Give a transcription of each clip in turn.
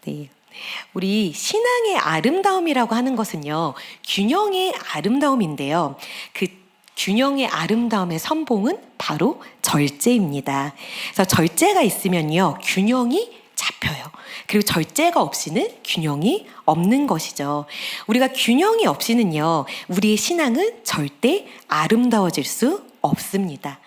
네. 우리 신앙의 아름다움이라고 하는 것은요, 균형의 아름다움인데요. 그 균형의 아름다움의 선봉은 바로 절제입니다. 그래서 절제가 있으면요, 균형이 잡혀요. 그리고 절제가 없이는 균형이 없는 것이죠. 우리가 균형이 없이는요, 우리의 신앙은 절대 아름다워질 수 없습니다.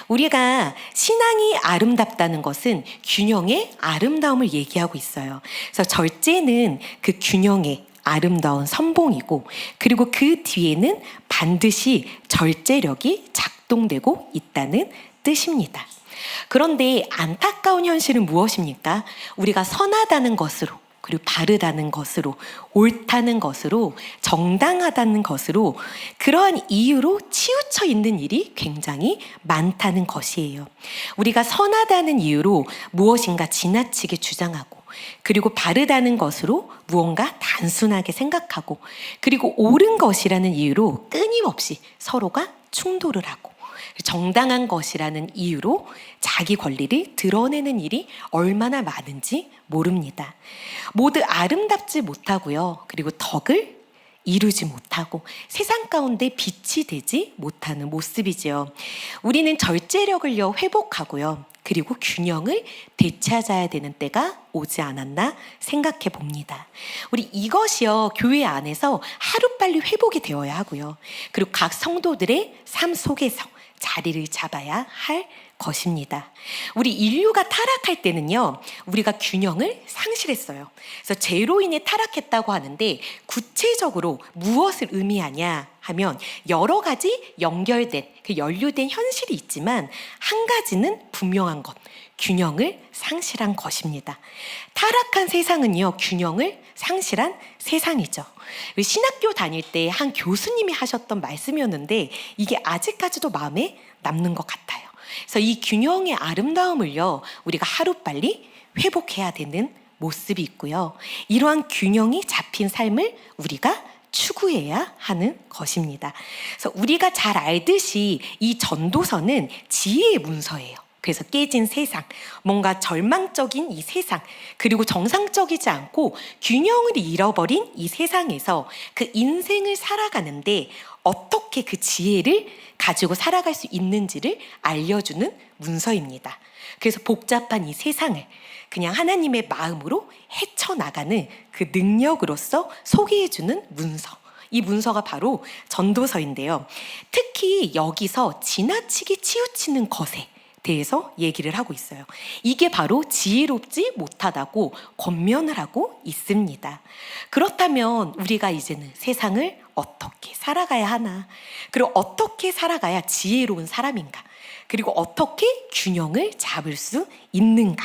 우리가 신앙이 아름답다는 것은 균형의 아름다움을 얘기하고 있어요. 그래서 절제는 그 균형의 아름다운 선봉이고, 그리고 그 뒤에는 반드시 절제력이 작동되고 있다는 뜻입니다. 그런데 안타까운 현실은 무엇입니까? 우리가 선하다는 것으로, 그리고 바르다는 것으로, 옳다는 것으로, 정당하다는 것으로, 그러한 이유로 치우쳐 있는 일이 굉장히 많다는 것이에요. 우리가 선하다는 이유로 무엇인가 지나치게 주장하고, 그리고 바르다는 것으로 무언가 단순하게 생각하고, 그리고 옳은 것이라는 이유로 끊임없이 서로가 충돌을 하고, 정당한 것이라는 이유로 자기 권리를 드러내는 일이 얼마나 많은지 모릅니다. 모두 아름답지 못하고요. 그리고 덕을 이루지 못하고 세상 가운데 빛이 되지 못하는 모습이지요. 우리는 절제력을요, 회복하고요. 그리고 균형을 되찾아야 되는 때가 오지 않았나 생각해 봅니다. 우리 이것이요, 교회 안에서 하루빨리 회복이 되어야 하고요. 그리고 각 성도들의 삶 속에서 자리를 잡아야 할 것입니다. 우리 인류가 타락할 때는요, 우리가 균형을 상실했어요. 그래서 죄로 인해 타락했다고 하는데, 구체적으로 무엇을 의미하냐 하면 여러 가지 연결된, 연루된 현실이 있지만 한 가지는 분명한 것, 균형을 상실한 것입니다. 타락한 세상은요, 균형을 상실한 세상이죠. 신학교 다닐 때 한 교수님이 하셨던 말씀이었는데, 이게 아직까지도 마음에 남는 것 같아요. 그래서 이 균형의 아름다움을요, 우리가 하루빨리 회복해야 되는 모습이 있고요. 이러한 균형이 잡힌 삶을 우리가 추구해야 하는 것입니다. 그래서 우리가 잘 알듯이 이 전도서는 지혜의 문서예요. 그래서 깨진 세상, 뭔가 절망적인 이 세상, 그리고 정상적이지 않고 균형을 잃어버린 이 세상에서 그 인생을 살아가는데 어떻게 그 지혜를 가지고 살아갈 수 있는지를 알려주는 문서입니다. 그래서 복잡한 이 세상을 그냥 하나님의 마음으로 헤쳐나가는 그 능력으로서 소개해주는 문서. 이 문서가 바로 전도서인데요. 특히 여기서 지나치게 치우치는 것에 대해서 얘기를 하고 있어요. 이게 바로 지혜롭지 못하다고 권면을 하고 있습니다. 그렇다면 우리가 이제는 세상을 어떻게 살아가야 하나? 그리고 어떻게 살아가야 지혜로운 사람인가? 그리고 어떻게 균형을 잡을 수 있는가?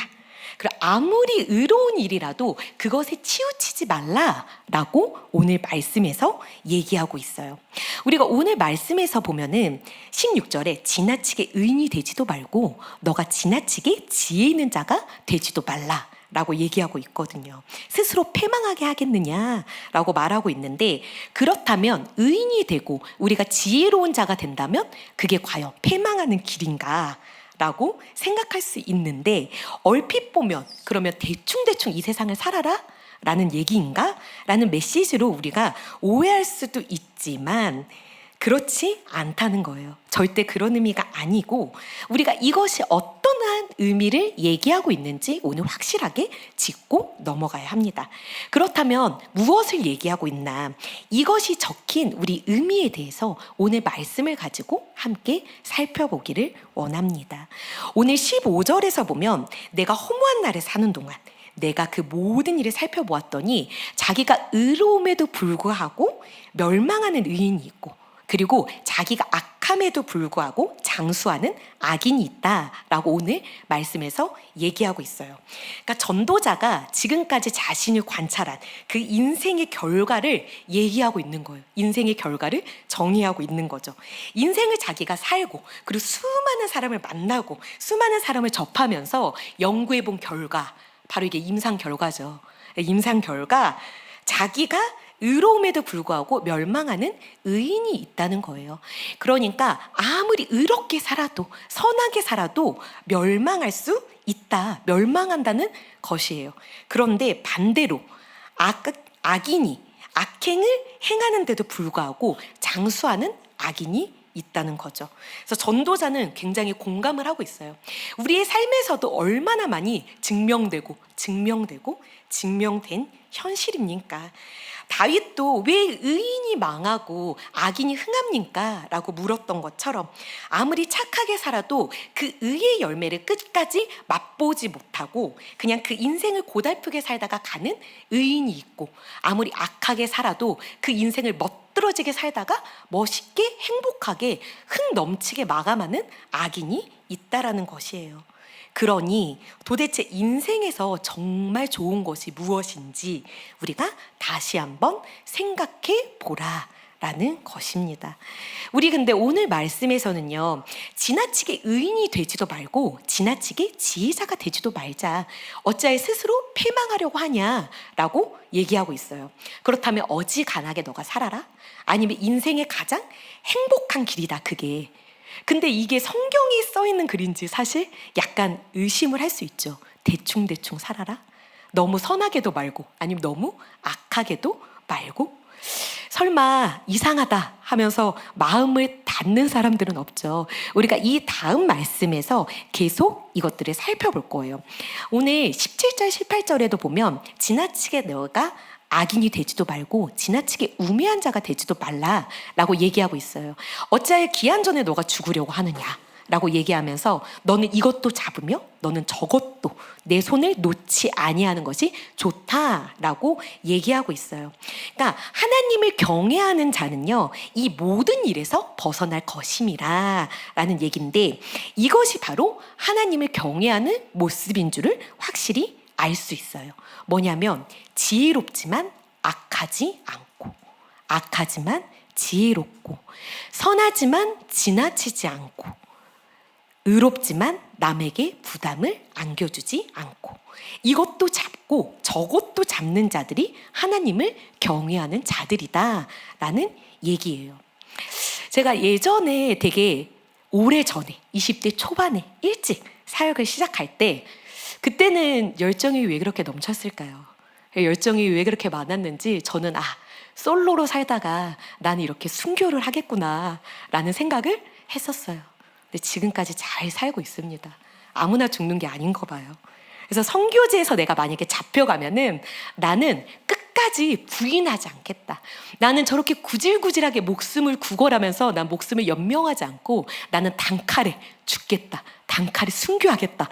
그리고 아무리 의로운 일이라도 그것에 치우치지 말라라고 오늘 말씀에서 얘기하고 있어요. 우리가 오늘 말씀에서 보면은 16절에 지나치게 의인이 되지도 말고 너가 지나치게 지혜 있는 자가 되지도 말라 라고 얘기하고 있거든요. 스스로 패망하게 하겠느냐라고 말하고 있는데, 그렇다면 의인이 되고 우리가 지혜로운 자가 된다면 그게 과연 패망하는 길인가? 라고 생각할 수 있는데, 얼핏 보면 그러면 대충 이 세상을 살아라? 라는 얘기인가? 라는 메시지로 우리가 오해할 수도 있지만 그렇지 않다는 거예요. 절대 그런 의미가 아니고, 우리가 이것이 어떠한 의미를 얘기하고 있는지 오늘 확실하게 짚고 넘어가야 합니다. 그렇다면 무엇을 얘기하고 있나? 이것이 적힌 우리 의미에 대해서 오늘 말씀을 가지고 함께 살펴보기를 원합니다. 오늘 15절에서 보면 내가 허무한 날에 사는 동안 내가 그 모든 일을 살펴보았더니 자기가 의로움에도 불구하고 멸망하는 의인이 있고, 그리고 자기가 악함에도 불구하고 장수하는 악인이 있다라고 오늘 말씀에서 얘기하고 있어요. 그러니까 전도자가 지금까지 자신을 관찰한 그 인생의 결과를 얘기하고 있는 거예요. 인생의 결과를 정의하고 있는 거죠. 인생을 자기가 살고, 그리고 수많은 사람을 만나고 수많은 사람을 접하면서 연구해 본 결과, 바로 이게 임상 결과죠. 임상 결과, 자기가 의로움에도 불구하고 멸망하는 의인이 있다는 거예요. 그러니까 아무리 의롭게 살아도 선하게 살아도 멸망할 수 있다. 멸망한다는 것이에요. 그런데 반대로 악인이 악행을 행하는데도 불구하고 장수하는 악인이 있다는 거죠. 그래서 전도자는 굉장히 공감을 하고 있어요. 우리의 삶에서도 얼마나 많이 증명된 현실입니까? 다윗도 왜 의인이 망하고 악인이 흥합니까? 라고 물었던 것처럼 아무리 착하게 살아도 그 의의 열매를 끝까지 맛보지 못하고 그냥 그 인생을 고달프게 살다가 가는 의인이 있고, 아무리 악하게 살아도 그 인생을 멋들어지게 살다가 멋있게 행복하게 흥 넘치게 마감하는 악인이 있다라는 것이에요. 그러니 도대체 인생에서 정말 좋은 것이 무엇인지 우리가 다시 한번 생각해 보라라는 것입니다. 우리 근데 오늘 말씀에서는요, 지나치게 의인이 되지도 말고 지나치게 지혜자가 되지도 말자. 어찌하여 스스로 패망하려고 하냐라고 얘기하고 있어요. 그렇다면 어지간하게 너가 살아라? 아니면 인생의 가장 행복한 길이다, 그게. 근데 이게 성경에 써 있는 글인지 사실 약간 의심을 할 수 있죠. 대충 살아라? 너무 선하게도 말고, 아니면 너무 악하게도 말고? 설마 이상하다 하면서 마음을 닫는 사람들은 없죠. 우리가 이 다음 말씀에서 계속 이것들을 살펴볼 거예요. 오늘 17절, 18절에도 보면 지나치게 너가 악인이 되지도 말고 지나치게 우매한 자가 되지도 말라라고 얘기하고 있어요. 어찌하여 기한 전에 너가 죽으려고 하느냐라고 얘기하면서 너는 이것도 잡으며 너는 저것도 내 손을 놓지 아니하는 것이 좋다라고 얘기하고 있어요. 그러니까 하나님을 경외하는 자는요, 이 모든 일에서 벗어날 것임이라 라는 얘기인데, 이것이 바로 하나님을 경외하는 모습인 줄을 확실히 알 수 있어요. 뭐냐면 지혜롭지만 악하지 않고, 악하지만 지혜롭고, 선하지만 지나치지 않고, 의롭지만 남에게 부담을 안겨주지 않고, 이것도 잡고 저것도 잡는 자들이 하나님을 경외하는 자들이다 라는 얘기예요. 제가 예전에 되게 오래전에 20대 초반에 일찍 사역을 시작할 때, 그때는 열정이 왜 그렇게 넘쳤을까요? 열정이 왜 그렇게 많았는지 저는 솔로로 살다가 나는 이렇게 순교를 하겠구나 라는 생각을 했었어요. 근데 지금까지 잘 살고 있습니다. 아무나 죽는 게 아닌 거 봐요. 그래서 선교지에서 내가 만약에 잡혀가면은 나는 끝까지 부인하지 않겠다. 나는 저렇게 구질구질하게 목숨을 구걸하면서 난 목숨을 연명하지 않고 나는 단칼에 죽겠다. 단칼에 순교하겠다.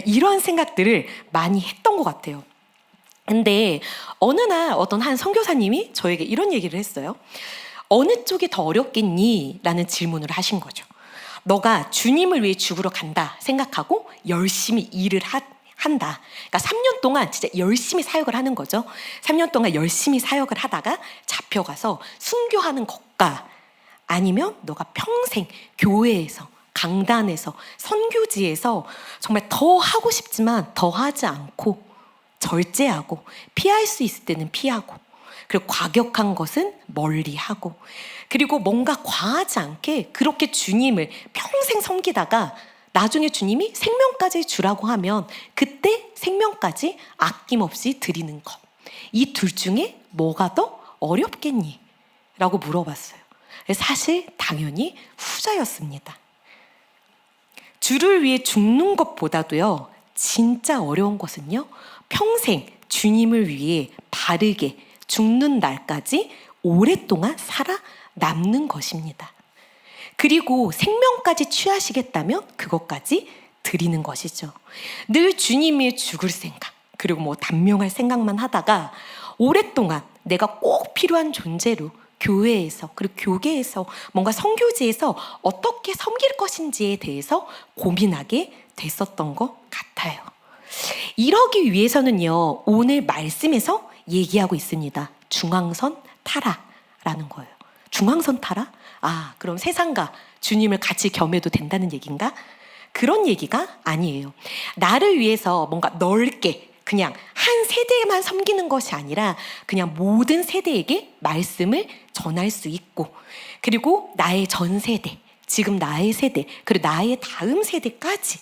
이런 생각들을 많이 했던 것 같아요. 근데 어느 날 어떤 한 선교사님이 저에게 이런 얘기를 했어요. 어느 쪽이 더 어렵겠니? 라는 질문을 하신 거죠. 너가 주님을 위해 죽으러 간다 생각하고 열심히 일을 한다. 그러니까 3년 동안 진짜 열심히 사역을 하는 거죠. 3년 동안 열심히 사역을 하다가 잡혀가서 순교하는 것과, 아니면 너가 평생 교회에서, 강단에서, 선교지에서 정말 더 하고 싶지만 더 하지 않고 절제하고 피할 수 있을 때는 피하고, 그리고 과격한 것은 멀리하고, 그리고 뭔가 과하지 않게 그렇게 주님을 평생 섬기다가 나중에 주님이 생명까지 주라고 하면 그때 생명까지 아낌없이 드리는 것, 이 둘 중에 뭐가 더 어렵겠니? 라고 물어봤어요. 사실 당연히 후자였습니다. 주를 위해 죽는 것보다도요, 진짜 어려운 것은요, 평생 주님을 위해 바르게 죽는 날까지 오랫동안 살아남는 것입니다. 그리고 생명까지 취하시겠다면 그것까지 드리는 것이죠. 늘 주님이 죽을 생각, 그리고 단명할 생각만 하다가 오랫동안 내가 꼭 필요한 존재로 교회에서, 그리고 교계에서, 뭔가 선교지에서 어떻게 섬길 것인지에 대해서 고민하게 됐었던 것 같아요. 이러기 위해서는요, 오늘 말씀에서 얘기하고 있습니다. 중앙선 타라라는 거예요. 중앙선 타라? 그럼 세상과 주님을 같이 겸해도 된다는 얘기인가? 그런 얘기가 아니에요. 나를 위해서 뭔가 넓게 그냥 한 세대만 섬기는 것이 아니라 그냥 모든 세대에게 말씀을 전할 수 있고, 그리고 나의 전 세대, 지금 나의 세대, 그리고 나의 다음 세대까지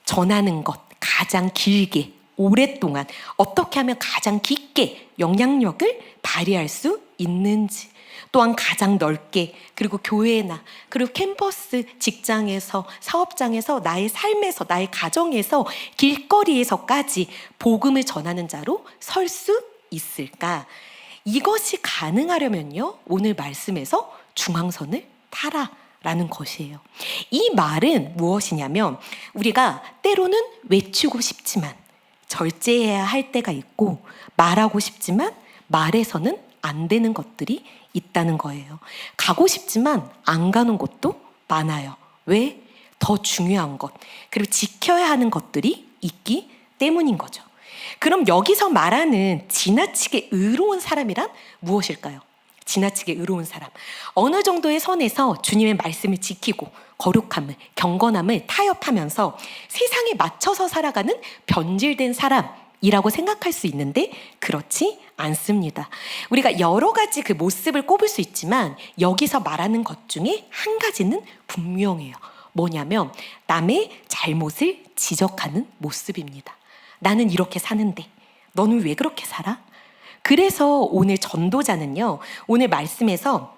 전하는 것, 가장 길게 오랫동안 어떻게 하면 가장 깊게 영향력을 발휘할 수 있는지, 또한 가장 넓게, 그리고 교회나 그리고 캠퍼스, 직장에서, 사업장에서, 나의 삶에서, 나의 가정에서, 길거리에서까지 복음을 전하는 자로 설 수 있을까? 이것이 가능하려면요, 오늘 말씀에서 중앙선을 타라 라는 것이에요. 이 말은 무엇이냐면, 우리가 때로는 외치고 싶지만 절제해야 할 때가 있고, 말하고 싶지만 말해서는 안 되는 것들이 있다는 거예요. 가고 싶지만 안 가는 곳도 많아요. 왜? 더 중요한 것, 그리고 지켜야 하는 것들이 있기 때문인 거죠. 그럼 여기서 말하는 지나치게 의로운 사람이란 무엇일까요? 지나치게 의로운 사람, 어느 정도의 선에서 주님의 말씀을 지키고 거룩함을, 경건함을 타협하면서 세상에 맞춰서 살아가는 변질된 사람이라고 생각할 수 있는데, 그렇지 않습니다. 우리가 여러 가지 그 모습을 꼽을 수 있지만 여기서 말하는 것 중에 한 가지는 분명해요. 뭐냐면 남의 잘못을 지적하는 모습입니다. 나는 이렇게 사는데 너는 왜 그렇게 살아? 그래서 오늘 전도자는요, 오늘 말씀에서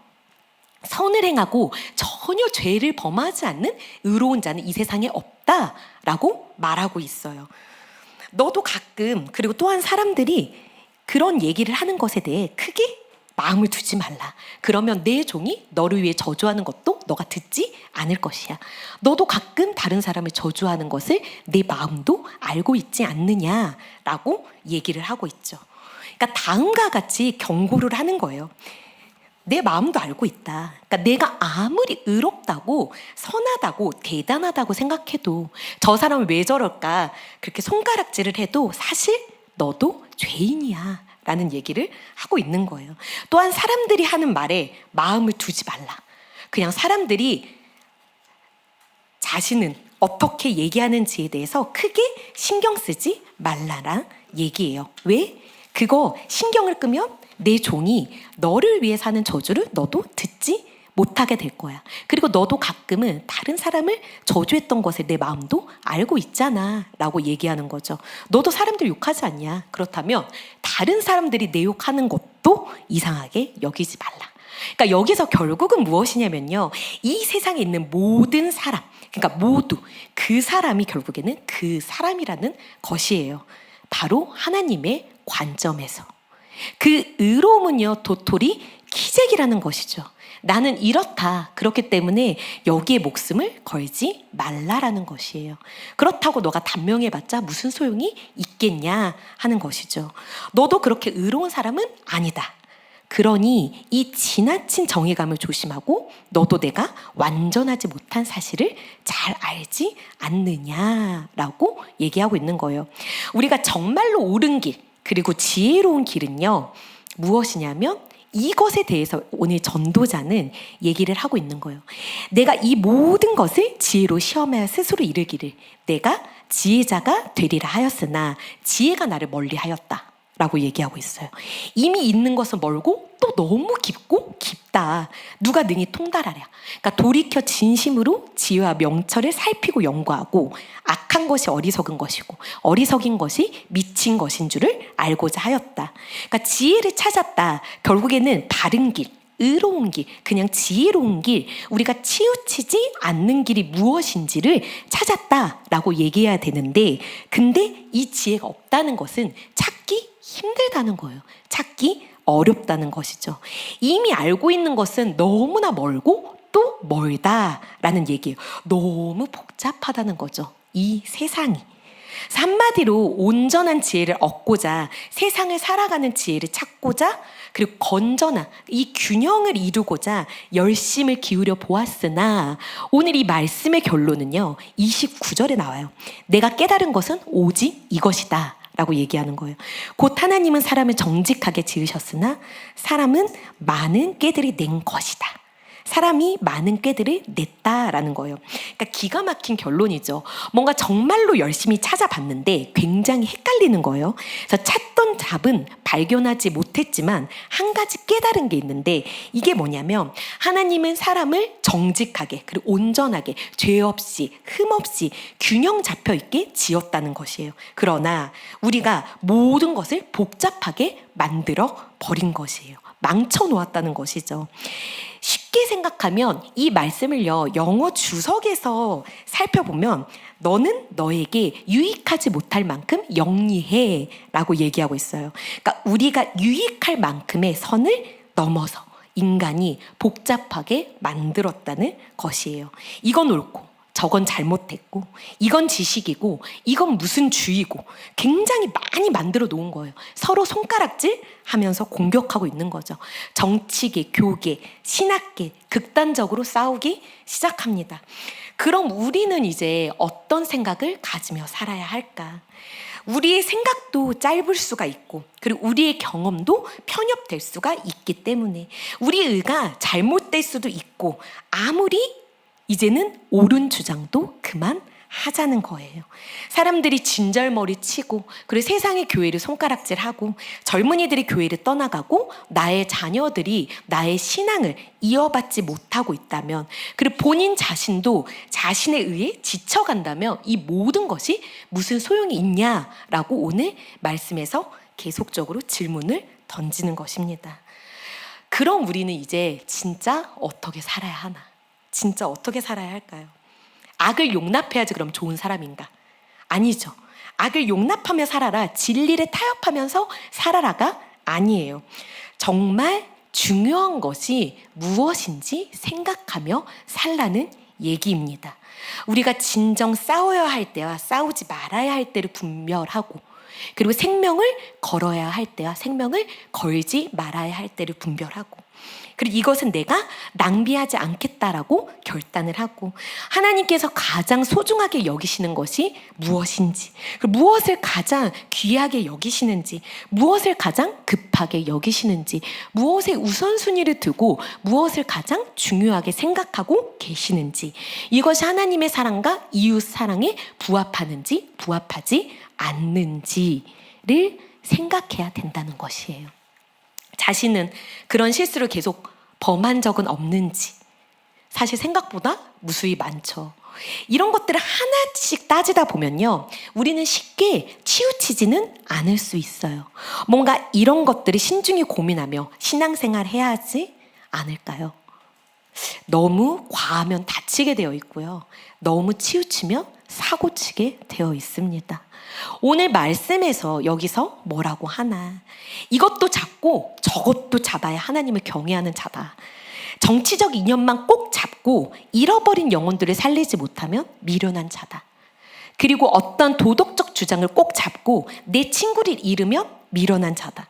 선을 행하고 전혀 죄를 범하지 않는 의로운 자는 이 세상에 없다라고 말하고 있어요. 너도 가끔, 그리고 또한 사람들이 그런 얘기를 하는 것에 대해 크게 마음을 두지 말라. 그러면 내 종이 너를 위해 저주하는 것도 너가 듣지 않을 것이야. 너도 가끔 다른 사람을 저주하는 것을 내 마음도 알고 있지 않느냐라고 얘기를 하고 있죠. 그러니까 다음과 같이 경고를 하는 거예요. 내 마음도 알고 있다. 그러니까 내가 아무리 의롭다고 선하다고 대단하다고 생각해도, 저 사람은 왜 저럴까 그렇게 손가락질을 해도 사실 너도 죄인이야 라는 얘기를 하고 있는 거예요. 또한 사람들이 하는 말에 마음을 두지 말라. 그냥 사람들이 자신은 어떻게 얘기하는지에 대해서 크게 신경 쓰지 말라란 얘기예요. 왜? 그거 신경을 끄면 내 종이 너를 위해 사는 저주를 너도 듣지 못하게 될 거야. 그리고 너도 가끔은 다른 사람을 저주했던 것을 내 마음도 알고 있잖아 라고 얘기하는 거죠. 너도 사람들 욕하지 않냐? 그렇다면 다른 사람들이 내 욕하는 것도 이상하게 여기지 말라. 그러니까 여기서 결국은 무엇이냐면요, 이 세상에 있는 모든 사람, 그러니까 모두 그 사람이 결국에는 그 사람이라는 것이에요. 바로 하나님의 관점에서. 그 의로움은요, 도토리 키재기라는 것이죠. 나는 이렇다. 그렇기 때문에 여기에 목숨을 걸지 말라라는 것이에요. 그렇다고 너가 단명해봤자 무슨 소용이 있겠냐 하는 것이죠. 너도 그렇게 의로운 사람은 아니다. 그러니 이 지나친 정의감을 조심하고 너도 내가 완전하지 못한 사실을 잘 알지 않느냐라고 얘기하고 있는 거예요. 우리가 정말로 옳은 길, 그리고 지혜로운 길은요, 무엇이냐면 이것에 대해서 오늘 전도자는 얘기를 하고 있는 거예요. 내가 이 모든 것을 지혜로 시험하여 스스로 이르기를 내가 지혜자가 되리라 하였으나 지혜가 나를 멀리하였다 라고 얘기하고 있어요. 이미 있는 것은 멀고 또 너무 깊고 깊다. 누가 능히 통달하랴. 그러니까 돌이켜 진심으로 지혜와 명철을 살피고 연구하고 악한 것이 어리석은 것이고 어리석인 것이 미친 것인 줄을 알고자 하였다. 그러니까 지혜를 찾았다. 결국에는 바른 길, 의로운 길, 그냥 지혜로운 길, 우리가 치우치지 않는 길이 무엇인지를 찾았다라고 얘기해야 되는데, 근데 이 지혜가 없다는 것은 찾기 힘들다는 거예요. 찾기 어렵다는 것이죠. 이미 알고 있는 것은 너무나 멀고 또 멀다라는 얘기예요. 너무 복잡하다는 거죠. 이 세상이. 한마디로 온전한 지혜를 얻고자, 세상을 살아가는 지혜를 찾고자, 그리고 건전한 이 균형을 이루고자 열심을 기울여 보았으나 오늘 이 말씀의 결론은요, 29절에 나와요. 내가 깨달은 것은 오직 이것이다 라고 얘기하는 거예요. 곧 하나님은 사람을 정직하게 지으셨으나 사람은 많은 깨들이 낸 것이다. 사람이 많은 꾀들을 냈다라는 거예요. 그러니까 기가 막힌 결론이죠. 뭔가 정말로 열심히 찾아봤는데 굉장히 헷갈리는 거예요. 그래서 찾던 답은 발견하지 못했지만 한 가지 깨달은 게 있는데, 이게 뭐냐면 하나님은 사람을 정직하게 그리고 온전하게 죄 없이 흠 없이 균형 잡혀 있게 지었다는 것이에요. 그러나 우리가 모든 것을 복잡하게 만들어 버린 것이에요. 망쳐 놓았다는 것이죠. 쉽게 생각하면 이 말씀을요, 영어 주석에서 살펴보면 너는 너에게 유익하지 못할 만큼 영리해 라고 얘기하고 있어요. 그러니까 우리가 유익할 만큼의 선을 넘어서 인간이 복잡하게 만들었다는 것이에요. 이건 옳고 저건 잘못했고, 이건 지식이고, 이건 무슨 주의고, 굉장히 많이 만들어 놓은 거예요. 서로 손가락질 하면서 공격하고 있는 거죠. 정치계, 교계, 신학계, 극단적으로 싸우기 시작합니다. 그럼 우리는 이제 어떤 생각을 가지며 살아야 할까? 우리의 생각도 짧을 수가 있고, 그리고 우리의 경험도 편협될 수가 있기 때문에 우리 의가 잘못될 수도 있고, 아무리 이제는 옳은 주장도 그만하자는 거예요. 사람들이 진절머리 치고, 그리고 세상의 교회를 손가락질하고, 젊은이들이 교회를 떠나가고, 나의 자녀들이 나의 신앙을 이어받지 못하고 있다면, 그리고 본인 자신도 자신에 의해 지쳐간다면 이 모든 것이 무슨 소용이 있냐라고 오늘 말씀에서 계속적으로 질문을 던지는 것입니다. 그럼 우리는 이제 진짜 어떻게 살아야 하나? 진짜 어떻게 살아야 할까요? 악을 용납해야지 그럼 좋은 사람인가? 아니죠. 악을 용납하며 살아라, 진리를 타협하면서 살아라가 아니에요. 정말 중요한 것이 무엇인지 생각하며 살라는 얘기입니다. 우리가 진정 싸워야 할 때와 싸우지 말아야 할 때를 분별하고, 그리고 생명을 걸어야 할 때와 생명을 걸지 말아야 할 때를 분별하고, 그리고 이것은 내가 낭비하지 않겠다라고 결단을 하고, 하나님께서 가장 소중하게 여기시는 것이 무엇인지, 무엇을 가장 귀하게 여기시는지, 무엇을 가장 급하게 여기시는지, 무엇에 우선순위를 두고 무엇을 가장 중요하게 생각하고 계시는지, 이것이 하나님의 사랑과 이웃 사랑에 부합하는지 부합하지 않는지를 생각해야 된다는 것이에요. 자신은 그런 실수를 계속 범한 적은 없는지, 사실 생각보다 무수히 많죠. 이런 것들을 하나씩 따지다 보면요, 우리는 쉽게 치우치지는 않을 수 있어요. 뭔가 이런 것들을 신중히 고민하며 신앙생활 해야 하지 않을까요? 너무 과하면 다치게 되어 있고요, 너무 치우치면 사고치게 되어 있습니다. 오늘 말씀에서 여기서 뭐라고 하나? 이것도 잡고 저것도 잡아야 하나님을 경외하는 자다. 정치적 이념만 꼭 잡고 잃어버린 영혼들을 살리지 못하면 미련한 자다. 그리고 어떤 도덕적 주장을 꼭 잡고 내 친구를 잃으면 미련한 자다.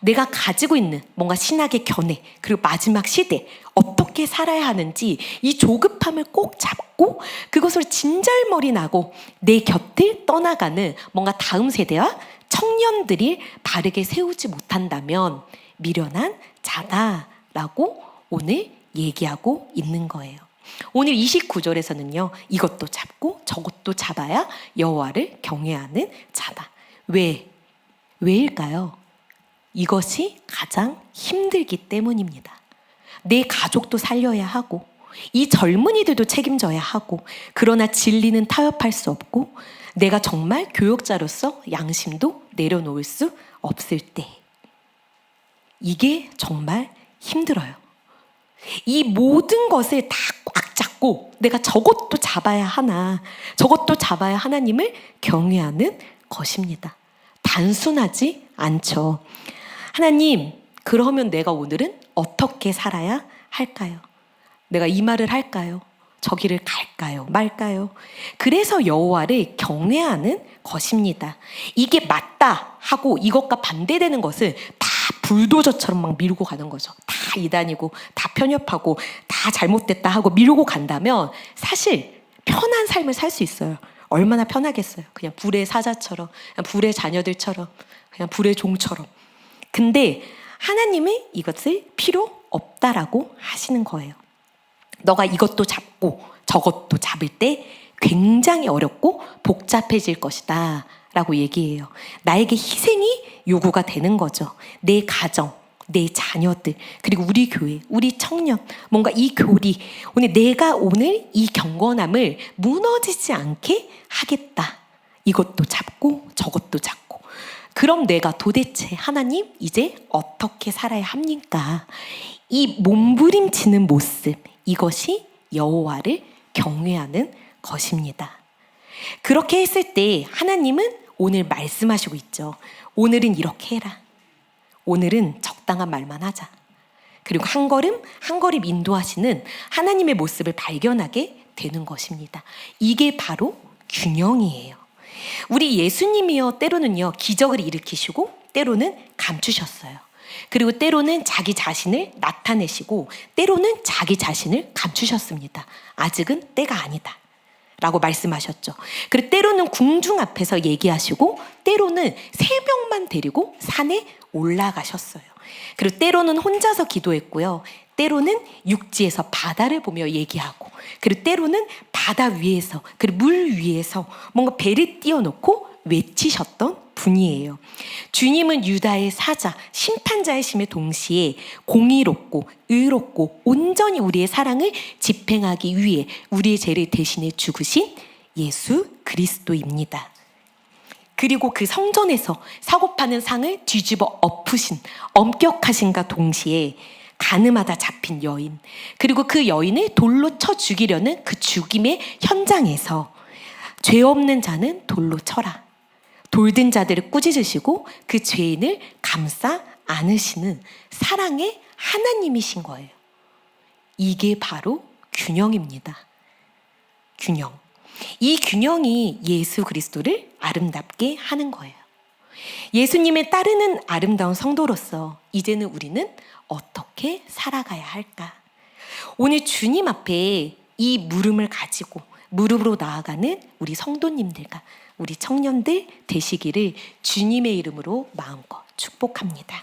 내가 가지고 있는 뭔가 신학의 견해, 그리고 마지막 시대 어떻게 살아야 하는지 이 조급함을 꼭 잡고 그것을 진절머리 나고 내 곁을 떠나가는 뭔가 다음 세대와 청년들이 바르게 세우지 못한다면 미련한 자다라고 오늘 얘기하고 있는 거예요. 오늘 29절에서는요, 이것도 잡고 저것도 잡아야 여호와를 경외하는 자다. 왜일까요? 이것이 가장 힘들기 때문입니다. 내 가족도 살려야 하고, 이 젊은이들도 책임져야 하고, 그러나 진리는 타협할 수 없고, 내가 정말 교역자로서 양심도 내려놓을 수 없을 때, 이게 정말 힘들어요. 이 모든 것을 다 꽉 잡고 내가 저것도 잡아야 하나, 저것도 잡아야 하나님을 경외하는 것입니다. 단순하지 않죠. 하나님, 그러면 내가 오늘은 어떻게 살아야 할까요? 내가 이 말을 할까요? 저기를 갈까요? 말까요? 그래서 여호와를 경외하는 것입니다. 이게 맞다 하고 이것과 반대되는 것을 다 불도저처럼 막 밀고 가는 거죠. 다 이단이고 다 편협하고 다 잘못됐다 하고 밀고 간다면 사실 편한 삶을 살 수 있어요. 얼마나 편하겠어요. 그냥 불의 사자처럼, 그냥 불의 자녀들처럼, 그냥 불의 종처럼. 근데 하나님은 이것을 필요 없다라고 하시는 거예요. 너가 이것도 잡고 저것도 잡을 때 굉장히 어렵고 복잡해질 것이다 라고 얘기해요. 나에게 희생이 요구가 되는 거죠. 내 가정, 내 자녀들, 그리고 우리 교회, 우리 청년, 뭔가 이 교리, 내가 오늘 이 경건함을 무너지지 않게 하겠다. 이것도 잡고 저것도 잡고. 그럼 내가 도대체 하나님 이제 어떻게 살아야 합니까? 이 몸부림치는 모습, 이것이 여호와를 경외하는 것입니다. 그렇게 했을 때 하나님은 오늘 말씀하시고 있죠. 오늘은 이렇게 해라. 오늘은 적당한 말만 하자. 그리고 한 걸음 한 걸음 인도하시는 하나님의 모습을 발견하게 되는 것입니다. 이게 바로 균형이에요. 우리 예수님이요, 때로는요 기적을 일으키시고 때로는 감추셨어요. 그리고 때로는 자기 자신을 나타내시고 때로는 자기 자신을 감추셨습니다. 아직은 때가 아니다 라고 말씀하셨죠. 그리고 때로는 궁중 앞에서 얘기하시고 때로는 새벽만 데리고 산에 올라가셨어요. 그리고 때로는 혼자서 기도했고요. 때로는 육지에서 바다를 보며 얘기하고, 그리고 때로는 바다 위에서, 그리고 물 위에서 뭔가 배를 띄워놓고 외치셨던 분이에요. 주님은 유다의 사자, 심판자의 심에 동시에 공의롭고 의롭고 온전히 우리의 사랑을 집행하기 위해 우리의 죄를 대신해 죽으신 예수 그리스도입니다. 그리고 그 성전에서 사고파는 상을 뒤집어 엎으신 엄격하신가 동시에 가늠하다 잡힌 여인, 그리고 그 여인을 돌로 쳐 죽이려는 그 죽임의 현장에서 죄 없는 자는 돌로 쳐라, 돌든 자들을 꾸짖으시고 그 죄인을 감싸 안으시는 사랑의 하나님이신 거예요. 이게 바로 균형입니다. 균형. 이 균형이 예수 그리스도를 아름답게 하는 거예요. 예수님을 따르는 아름다운 성도로서 이제는 우리는 어떻게 살아가야 할까? 오늘 주님 앞에 이 물음을 가지고 무릎으로 나아가는 우리 성도님들과 우리 청년들 되시기를 주님의 이름으로 마음껏 축복합니다.